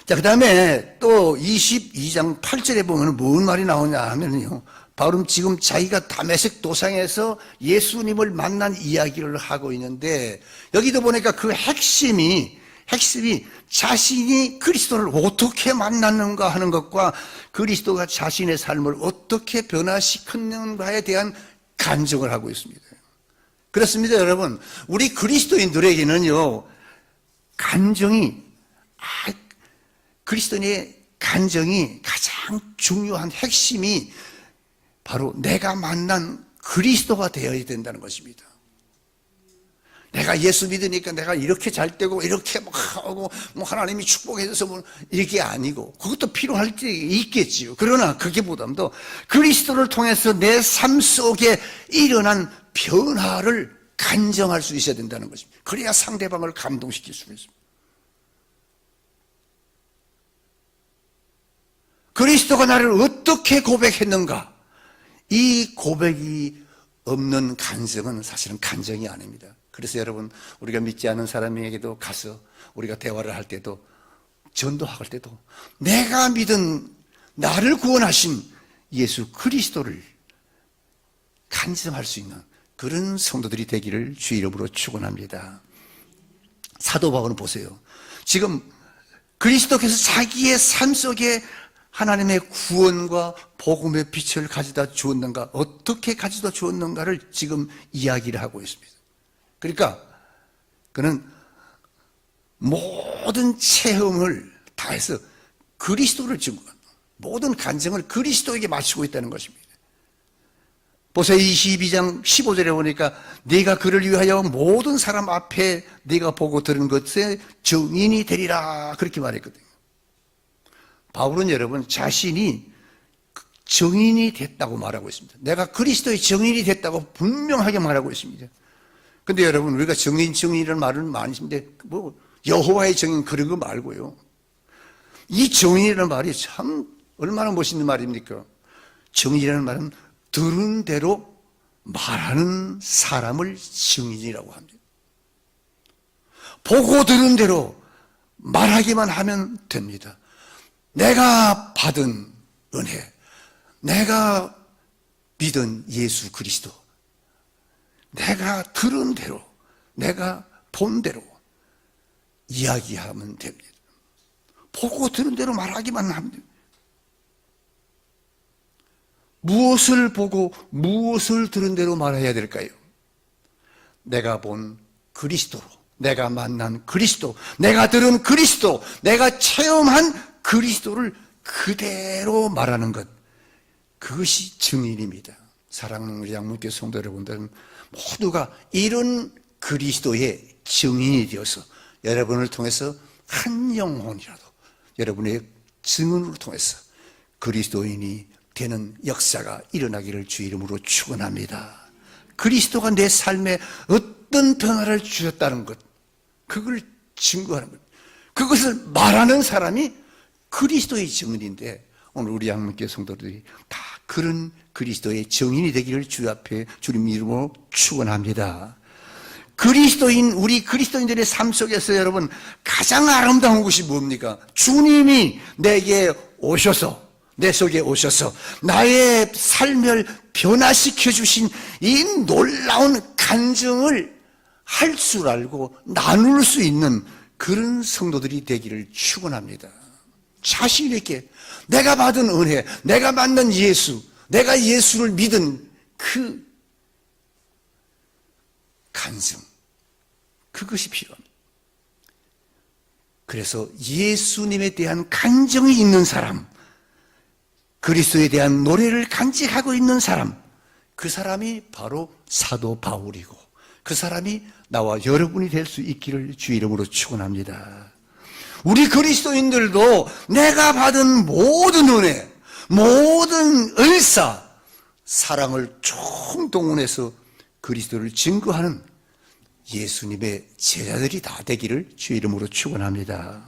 자, 그 다음에 또 22장 8절에 보면 무슨 말이 나오냐 하면요, 바울은 지금 자기가 다메섹 도상에서 예수님을 만난 이야기를 하고 있는데 여기도 보니까 그 핵심이 자신이 그리스도를 어떻게 만났는가 하는 것과 그리스도가 자신의 삶을 어떻게 변화시켰는가에 대한 간증을 하고 있습니다. 그렇습니다, 여러분. 우리 그리스도인들에게는요, 그리스도인의 간증이 가장 중요한 핵심이 바로 내가 만난 그리스도가 되어야 된다는 것입니다. 내가 예수 믿으니까 내가 이렇게 잘 되고 이렇게 막 하고 뭐 하나님이 축복해줘서 뭐 이게 아니고 그것도 필요할 때 있겠지요. 그러나 그게보다도 그리스도를 통해서 내 삶 속에 일어난 변화를 간증할 수 있어야 된다는 것입니다. 그래야 상대방을 감동시킬 수 있습니다. 그리스도가 나를 어떻게 고백했는가? 이 고백이 없는 간증은 사실은 간증이 아닙니다. 그래서 여러분, 우리가 믿지 않은 사람에게도 가서 우리가 대화를 할 때도 전도할 때도 내가 믿은 나를 구원하신 예수 그리스도를 간증할 수 있는 그런 성도들이 되기를 주의 이름으로 축원합니다. 사도 바울은 보세요. 지금 그리스도께서 자기의 삶 속에 하나님의 구원과 복음의 빛을 가져다 주었는가, 어떻게 가져다 주었는가를 지금 이야기를 하고 있습니다. 그러니까 그는 모든 체험을 다해서 그리스도를 증거하는 모든 간증을 그리스도에게 마치고 있다는 것입니다. 보세요. 22장 15절에 보니까 네가 그를 위하여 모든 사람 앞에 네가 보고 들은 것에 증인이 되리라 그렇게 말했거든요. 바울은 여러분 자신이 증인이 됐다고 말하고 있습니다. 내가 그리스도의 증인이 됐다고 분명하게 말하고 있습니다. 근데 여러분, 우리가 증인이라는 말은 많이 쓰는데 뭐 여호와의 증인 그런 거 말고요, 이 증인이라는 말이 참 얼마나 멋있는 말입니까? 증인이라는 말은 들은 대로 말하는 사람을 증인이라고 합니다. 보고 들은 대로 말하기만 하면 됩니다. 내가 받은 은혜, 내가 믿은 예수 그리스도, 내가 들은 대로, 내가 본 대로 이야기하면 됩니다. 보고 들은 대로 말하기만 하면 됩니다. 무엇을 보고 무엇을 들은 대로 말해야 될까요? 내가 본 그리스도로, 내가 만난 그리스도, 내가 들은 그리스도, 내가 체험한 그리스도를 그대로 말하는 것, 그것이 증인입니다. 사랑하는 우리 양문교회 성도 여러분들은 모두가 이런 그리스도의 증인이 되어서 여러분을 통해서 한 영혼이라도 여러분의 증언을 통해서 그리스도인이 되는 역사가 일어나기를 주의 이름으로 축원합니다. 그리스도가 내 삶에 어떤 변화를 주셨다는 것, 그걸 증거하는 것, 그것을 말하는 사람이 그리스도의 증언인데 오늘 우리 양문교회 성도들이 다 그런 그리스도의 증인이 되기를 주 앞에 주님 이름으로 축원합니다. 우리 그리스도인들의 삶 속에서 여러분 가장 아름다운 것이 뭡니까? 주님이 내게 오셔서, 내 속에 오셔서 나의 삶을 변화시켜 주신 이 놀라운 간증을 할 줄 알고 나눌 수 있는 그런 성도들이 되기를 축원합니다. 자신 있게 내가 받은 은혜, 내가 만난 예수, 내가 예수를 믿은 그 간증, 그것이 필요합니다. 그래서 예수님에 대한 간증이 있는 사람, 그리스도에 대한 노래를 간직하고 있는 사람, 그 사람이 바로 사도 바울이고 그 사람이 나와 여러분이 될 수 있기를 주 이름으로 축원합니다. 우리 그리스도인들도 내가 받은 모든 은혜, 모든 은사, 사랑을 총동원해서 그리스도를 증거하는 예수님의 제자들이 다 되기를 주 이름으로 축원합니다.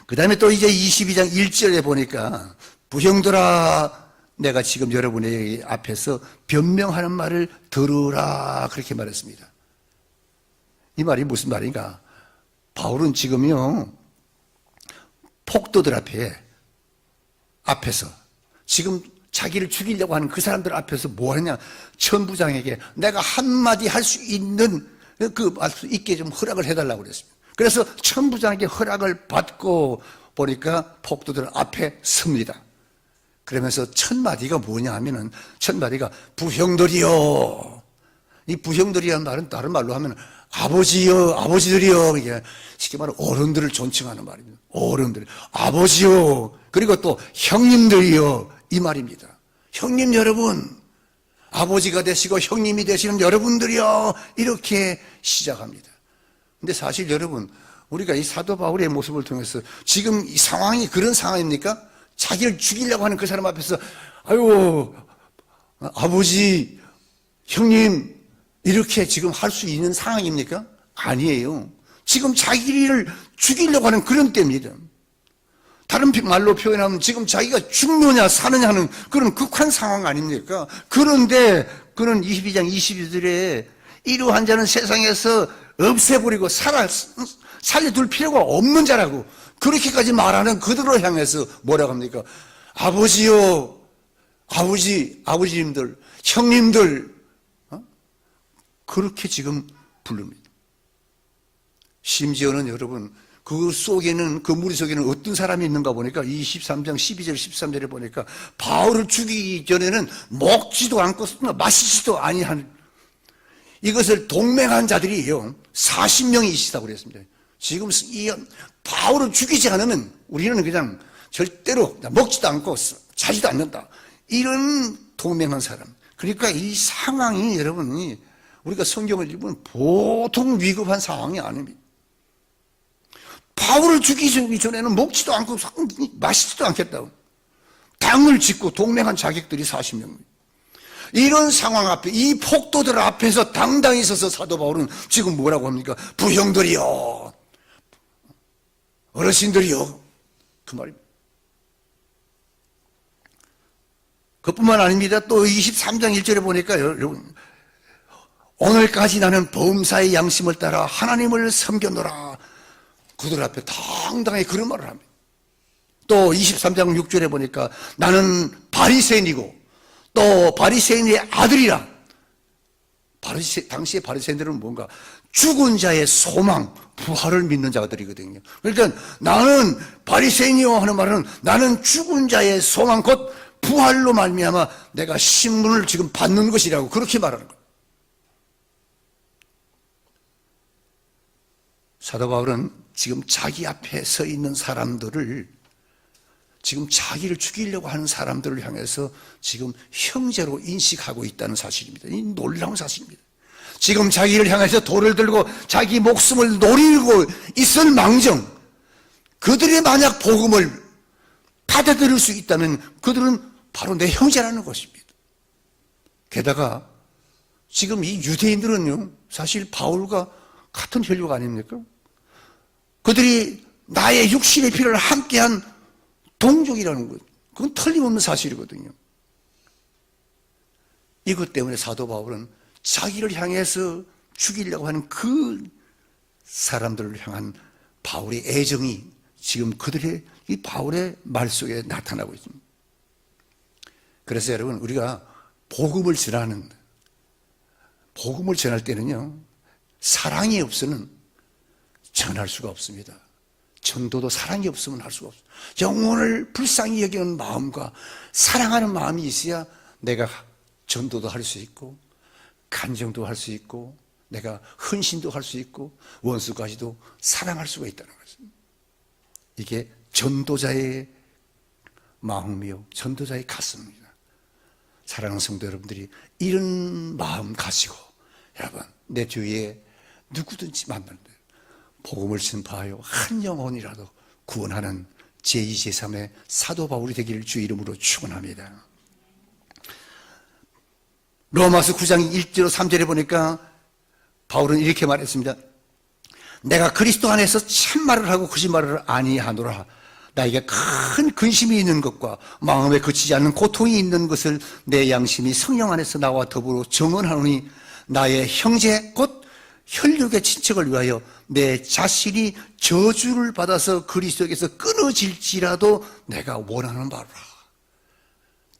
그 다음에 또 이제 22장 1절에 보니까 부형들아 내가 지금 여러분의 앞에서 변명하는 말을 들으라 그렇게 말했습니다. 이 말이 무슨 말인가? 바울은 지금요 폭도들 앞에서 지금 자기를 죽이려고 하는 그 사람들 앞에서 뭐 하냐? 천부장에게 내가 한마디 할 수 있는 할 수 있게 좀 허락을 해달라고 그랬습니다. 그래서 천부장에게 허락을 받고 보니까 폭도들 앞에 섭니다. 그러면서 첫 마디가 뭐냐 하면은 첫 마디가 부형들이요. 이 부형들이라는 말은 다른 말로 하면 아버지요, 아버지들이요. 이게 쉽게 말하면 어른들을 존칭하는 말입니다. 어른들, 아버지요. 그리고 또 형님들이요. 이 말입니다. 형님 여러분, 아버지가 되시고 형님이 되시는 여러분들이요. 이렇게 시작합니다. 근데 사실 여러분, 우리가 이 사도 바울의 모습을 통해서 지금 이 상황이 그런 상황입니까? 자기를 죽이려고 하는 그 사람 앞에서 아유 아버지 형님 이렇게 지금 할 수 있는 상황입니까? 아니에요. 지금 자기를 죽이려고 하는 그런 때입니다. 다른 말로 표현하면 지금 자기가 죽느냐 사느냐 하는 그런 극한 상황 아닙니까? 그런데 그는 22장 22절에 이러한 자는 세상에서 없애버리고 살려둘 필요가 없는 자라고 그렇게까지 말하는 그들을 향해서 뭐라고 합니까? 아버지요, 아버지님들, 형님들, 그렇게 지금 부릅니다. 심지어는 여러분, 그 속에는, 그 무리 속에는 어떤 사람이 있는가 보니까 23장 12절 13절에 보니까 바울을 죽이기 전에는 먹지도 않고 마시지도 아니한 이것을 동맹한 자들이요 40명이 있다고 그랬습니다. 지금 이 바울을 죽이지 않으면 우리는 그냥 절대로 먹지도 않고 자지도 않는다. 이런 동맹한 사람. 그러니까 이 상황이 여러분이 우리가 성경을 읽으면 보통 위급한 상황이 아닙니다. 바울을 죽이기 전에는 먹지도 않고 마시지도 않겠다고. 당을 짓고 동맹한 자객들이 40명. 이런 상황 앞에 이 폭도들 앞에서 당당히 서서 사도 바울은 지금 뭐라고 합니까? 부형들이요, 어르신들이요, 그 말입니다. 그뿐만 아닙니다. 또 23장 1절에 보니까 여러분 오늘까지 나는 범사의 양심을 따라 하나님을 섬겼노라. 그들 앞에 당당히 그런 말을 합니다. 또 23장 6절에 보니까 나는 바리새인이고 또 바리새인의 아들이라. 당시의 바리새인들은 뭔가 죽은 자의 소망, 부활을 믿는 자들이거든요. 그러니까 나는 바리새인이요 하는 말은 나는 죽은 자의 소망 곧 부활로 말미암아 내가 신분을 지금 받는 것이라고 그렇게 말하는 거예요. 사도 바울은 지금 자기 앞에 서 있는 사람들을 지금 자기를 죽이려고 하는 사람들을 향해서 지금 형제로 인식하고 있다는 사실입니다. 이 놀라운 사실입니다. 지금 자기를 향해서 돌을 들고 자기 목숨을 노리고 있을 망정 그들이 만약 복음을 받아들일 수 있다면 그들은 바로 내 형제라는 것입니다. 게다가 지금 이 유대인들은요 사실 바울과 같은 혈육 아닙니까? 그들이 나의 육신의 피를 함께한 동족이라는 것, 그건 틀림없는 사실이거든요. 이것 때문에 사도 바울은 자기를 향해서 죽이려고 하는 그 사람들을 향한 바울의 애정이 지금 그들의 이 바울의 말 속에 나타나고 있습니다. 그래서 여러분, 우리가 복음을 전할 때는요, 사랑이 없으면 전할 수가 없습니다. 전도도 사랑이 없으면 할 수가 없어요. 영혼을 불쌍히 여기는 마음과 사랑하는 마음이 있어야 내가 전도도 할 수 있고, 간정도 할 수 있고, 내가 헌신도 할 수 있고, 원수까지도 사랑할 수가 있다는 것입니다. 이게 전도자의 마음이요, 전도자의 가슴입니다. 사랑하는 성도 여러분들이 이런 마음 가지고, 여러분, 내 주위에 누구든지 만나는데 복음을 전파하여 한 영혼이라도 구원하는 제2, 제3의 사도 바울이 되기를 주 이름으로 축원합니다. 로마서 9장 1절 3절에 보니까 바울은 이렇게 말했습니다. 내가 그리스도 안에서 참말을 하고 거짓말을 아니하노라. 나에게 큰 근심이 있는 것과 마음에 그치지 않는 고통이 있는 것을 내 양심이 성령 안에서 나와 더불어 정언하노니 나의 형제 곧 혈육의 친척을 위하여 내 자신이 저주를 받아서 그리스도에게서 끊어질지라도 내가 원하는 바라.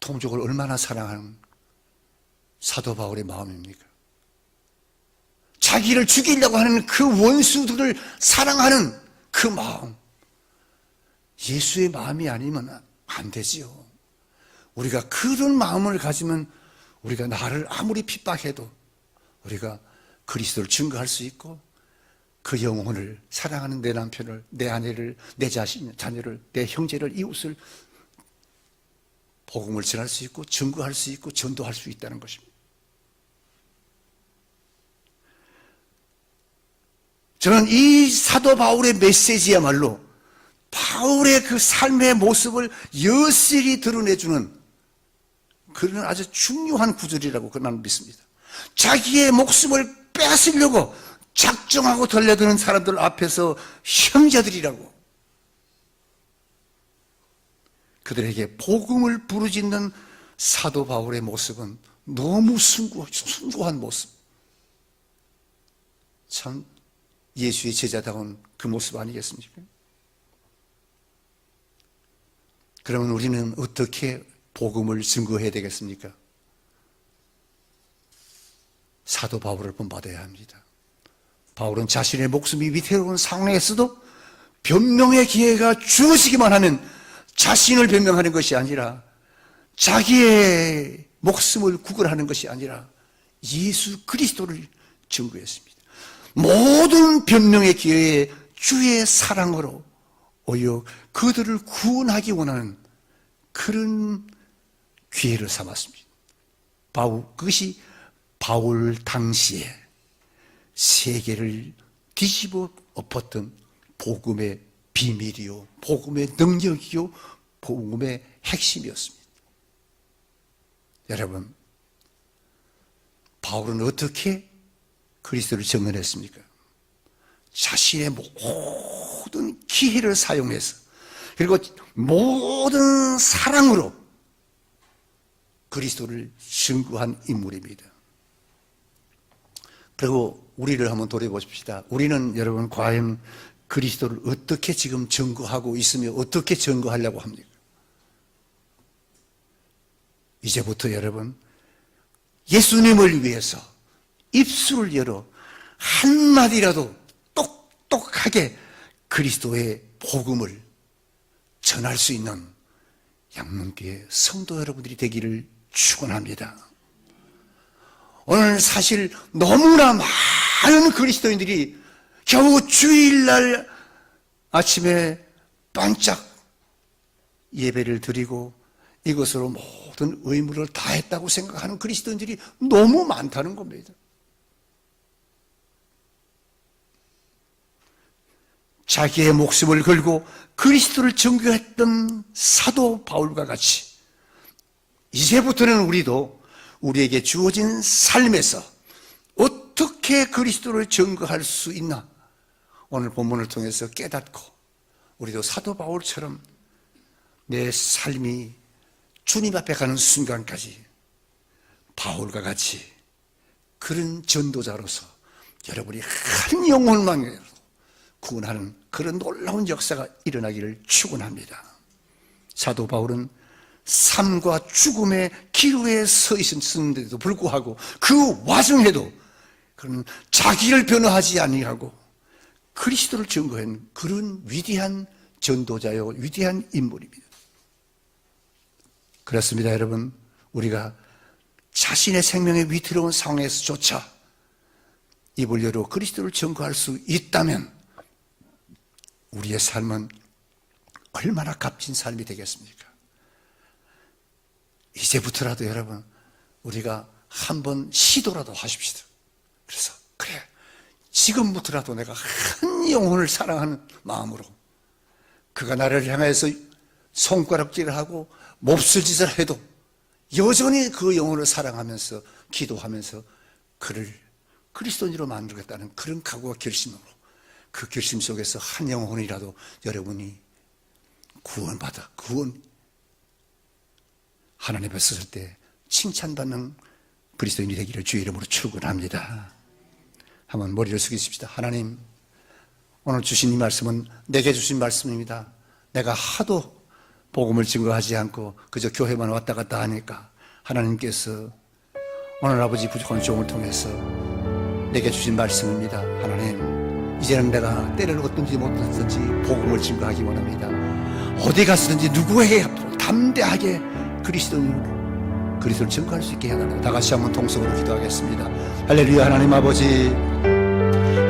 동족을 얼마나 사랑하는 사도 바울의 마음입니까? 자기를 죽이려고 하는 그 원수들을 사랑하는 그 마음, 예수의 마음이 아니면 안 되지요. 우리가 그런 마음을 가지면 우리가 나를 아무리 핍박해도 우리가 그리스도를 증거할 수 있고, 그 영혼을 사랑하는 내 남편을, 내 아내를, 내 자신, 자녀를, 내 형제를, 이웃을 복음을 전할 수 있고, 증거할 수 있고, 전도할 수 있다는 것입니다. 저는 이 사도 바울의 메시지야말로 바울의 그 삶의 모습을 여실히 드러내주는 그런 아주 중요한 구절이라고 나는 믿습니다. 자기의 목숨을 뺏으려고 작정하고 달려드는 사람들 앞에서 형제들이라고, 그들에게 복음을 부르짖는 사도 바울의 모습은 너무 순수한 모습, 참 예수의 제자다운 그 모습 아니겠습니까? 그러면 우리는 어떻게 복음을 증거해야 되겠습니까? 사도 바울을 본받아야 합니다. 바울은 자신의 목숨이 위태로운 상황에서도 변명의 기회가 주어지기만 하면 자신을 변명하는 것이 아니라, 자기의 목숨을 구걸하는 것이 아니라 예수 그리스도를 증거했습니다. 모든 변명의 기회에 주의 사랑으로 오히려 그들을 구원하기 원하는 그런 기회를 삼았습니다. 그것이 바울 당시에 세계를 뒤집어 엎었던 복음의 비밀이요, 복음의 능력이요, 복음의 핵심이었습니다. 여러분, 바울은 어떻게 그리스도를 증언했습니까? 자신의 모든 기회를 사용해서, 그리고 모든 사랑으로 그리스도를 증거한 인물입니다. 그리고 우리를 한번 돌아보십시다. 우리는 여러분 과연 그리스도를 어떻게 지금 증거하고 있으며 어떻게 증거하려고 합니까? 이제부터 여러분, 예수님을 위해서 입술을 열어 한마디라도 똑똑하게 그리스도의 복음을 전할 수 있는 양문교회 성도 여러분들이 되기를 축원합니다. 오늘 사실 너무나 많은 그리스도인들이 겨우 주일날 아침에 반짝 예배를 드리고 이것으로 모든 의무를 다했다고 생각하는 그리스도인들이 너무 많다는 겁니다. 자기의 목숨을 걸고 그리스도를 증거했던 사도 바울과 같이 이제부터는 우리도 우리에게 주어진 삶에서 어떻게 그리스도를 증거할 수 있나, 오늘 본문을 통해서 깨닫고 우리도 사도 바울처럼 내 삶이 주님 앞에 가는 순간까지 바울과 같이 그런 전도자로서 여러분이 한 영혼만 구원하는 그런 놀라운 역사가 일어나기를 축원합니다. 사도 바울은 삶과 죽음의 기로에 서 있었는데도 불구하고 그 와중에도 그런 자기를 변호하지 아니하고 그리스도를 증거한 그런 위대한 전도자요 위대한 인물입니다. 그렇습니다, 여러분. 우리가 자신의 생명의 위태로운 상황에서조차 입을 열어 그리스도를 증거할 수 있다면 우리의 삶은 얼마나 값진 삶이 되겠습니까? 이제부터라도 여러분, 우리가 한번 시도라도 하십시다. 그래서 그래, 지금부터라도 내가 한 영혼을 사랑하는 마음으로 그가 나를 향해서 손가락질을 하고 몹쓸 짓을 해도 여전히 그 영혼을 사랑하면서 기도하면서 그를 그리스도인으로 만들겠다는 그런 각오와 결심으로 그 결심 속에서 한 영혼이라도 여러분이 구원받아 하나님 앞에 섰을 때 칭찬받는 그리스도인이 되기를 주의 이름으로 축원합니다. 한번 머리를 숙이십시다. 하나님, 오늘 주신 이 말씀은 내게 주신 말씀입니다. 내가 하도 복음을 증거하지 않고 그저 교회만 왔다 갔다 하니까 하나님께서 오늘 아버지 부족한 종을 통해서 내게 주신 말씀입니다. 하나님, 이제는 내가 때를 얻든지 못든지 복음을 증거하기 원합니다. 어디 갔든지 누구에게 앞으로 담대하게 그리스도를 증거할 수 있게 해달라고 다 같이 한번 통성으로 기도하겠습니다. 할렐루야. 하나님 아버지,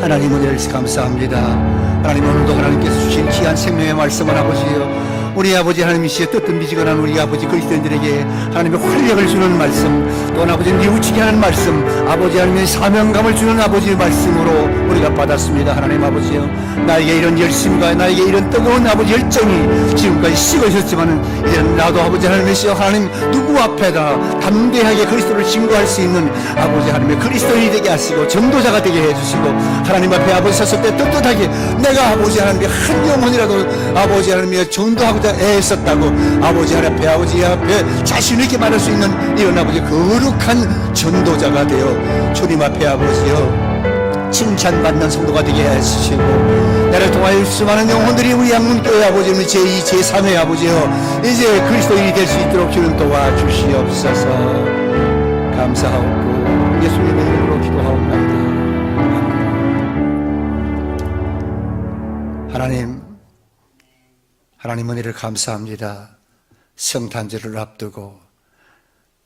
하나님 은혜를 감사합니다. 하나님, 오늘도 하나님께서 주신 귀한 생명의 말씀을 아버지요, 우리 아버지 하나님 이 시에 뜨뜻미지근한 우리 아버지 그리스도인들에게 하나님의 활력을 주는 말씀, 또 아버지 뉘우치게 하는 말씀, 아버지 하나님의 사명감을 주는 아버지의 말씀으로 우리가 받았습니다. 하나님 아버지요, 나에게 이런 열심과 나에게 이런 뜨거운 아버지 열정이 지금까지 식어 있었지만 이제는 나도 아버지 하나님이시여 하나님 누구 앞에다 담대하게 그리스도를 증거할 수 있는 아버지 하나님의 그리스도인이 되게 하시고 전도자가 되게 해주시고 하나님 앞에 아버지 섰을 때 떳떳하게 내가 아버지 하나님의 한 영혼이라도 아버지 하나님의 전도하고자 애썼다고 아버지 앞에 자신 있게 말할 수 있는 이런 아버지 거룩한 전도자가 되어 주님 앞에 아버지여 칭찬받는 성도가 되게 해주시고 나를 통하여 수많은 영혼들이 우리 양문교회 아버지는 제2, 제3회 아버지여 이제 그리스도인이 될 수 있도록 주는 도와주시옵소서. 감사하고 예수님의 이름으로 기도하옵나이다. 하나님 은혜를 감사합니다. 성탄절을 앞두고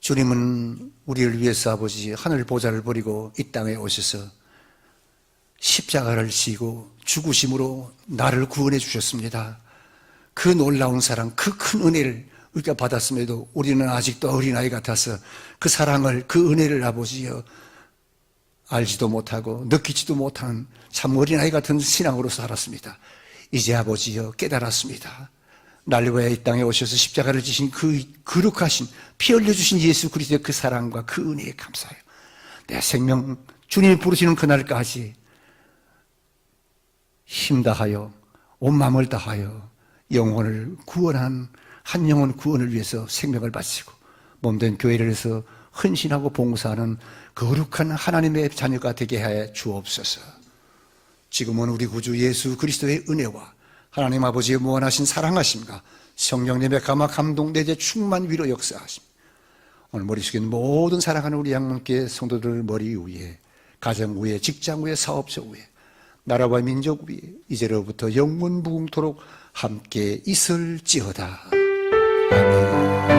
주님은 우리를 위해서 아버지 하늘 보좌를 버리고 이 땅에 오셔서 십자가를 지고 죽으심으로 나를 구원해 주셨습니다. 그 놀라운 사랑, 그 큰 은혜를 우리가 받았음에도 우리는 아직도 어린아이 같아서 그 사랑을, 그 은혜를 아버지여 알지도 못하고 느끼지도 못하는 참 어린아이 같은 신앙으로 살았습니다. 이제 아버지여 깨달았습니다. 나를 위해 이 땅에 오셔서 십자가를 지신 그 거룩하신 피 흘려주신 예수 그리스도의 그 사랑과 그 은혜에 감사해요. 내 생명 주님이 부르시는 그날까지 힘 다하여 온 마음을 다하여 영혼을 구원한 한 영혼 구원을 위해서 생명을 바치고 몸된 교회를 해서 헌신하고 봉사하는 거룩한 하나님의 자녀가 되게 해 주옵소서. 지금은 우리 구주 예수 그리스도의 은혜와 하나님 아버지의 무한하신 사랑하심과 성령님의 감화 감동 내재 충만 위로 역사하심, 오늘 머리 숙인 모든 사랑하는 우리 양문교회 성도들 머리 위에, 가정 위에, 직장 위에, 사업소 위에, 나라와 민족 위에 이제로부터 영원무궁토록 함께 있을지어다. 아멘.